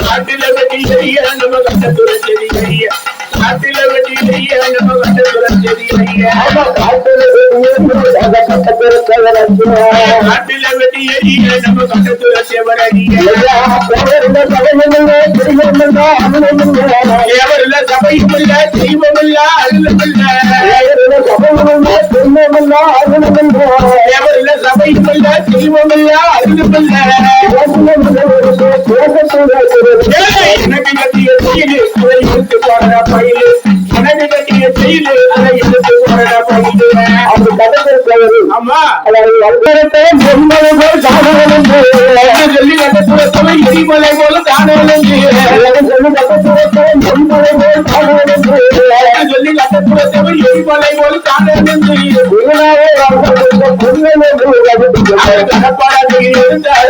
காட்டில வெட்டி எரிய நம்ம கட்டத்துற செடி எரிய காட்டில வெட்டி எரிய நம்ம கட்டத்துற செடி எரிய காட்டில வெட்டி எரிய நம்ம கட்டத்துற செவரடிய தேவரில் சபையும் இல்ல தெய்வம் இல்ல அருளும் இல்ல தேவரில் சபையும் இல்ல தெய்வம் இல்ல அருளும் இல்ல எனக்கு கட்டிய செய்து அதை எடுத்து போற பயிலு எனக்கு கட்டிய செய்து அதை எடுத்து போற பயிலு ஆமா சொல்லி கட்டத்துறை எரிமலை போல தானே சொல்லி கட்டத்துறை எரிமலை போல தானே கடப்பாட கையில் இருந்தார்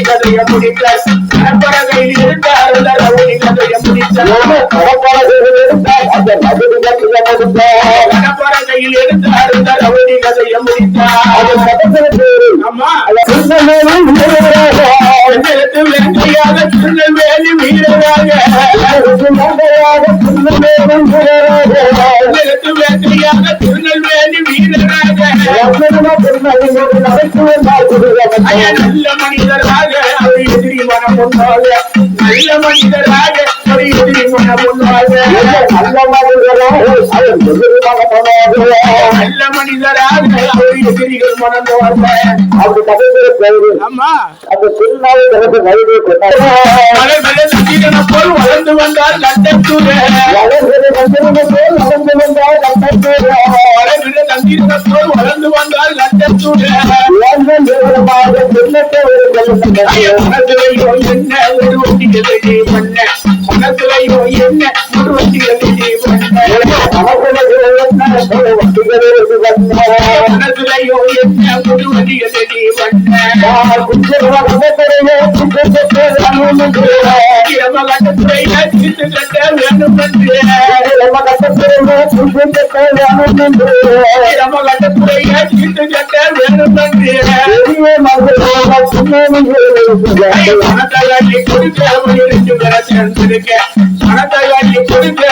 கதைய முடித்தார் கடப்பாட கையில் இருந்தார் கதைய முடித்தார் கடப்பாட கையில் இருந்தார் கதைய முடித்தார் அம்மா வெற்றியாக திருநெல்வேலி வீரராக வெற்றியாக திருநெல்வேலி வீரராக நல்ல மனிதராக அவர் எதிரி மனம் ஒன்றாக நல்ல மனிதராக அவர் எதிரி மனம் ஒன்றாக நல்ல மனிதராக அவர் எதிரிகள் மனம் ஆமா அந்த திருநாள் போல் வளர்ந்து வந்தால் லண்டத்தூர் போல் வளர்ந்து வந்தால் லண்டத்தூர் மனத்திலையோ என்ன ஒரு ஒட்டியதை பண்ண மனத்திலையோ என்ன ஒரு ஒட்டியதை பண்ண மனத்திலையோ என்ன ஒரு ஒட்டியதை பண்ண பணத்தகாட்டி கொடுக்க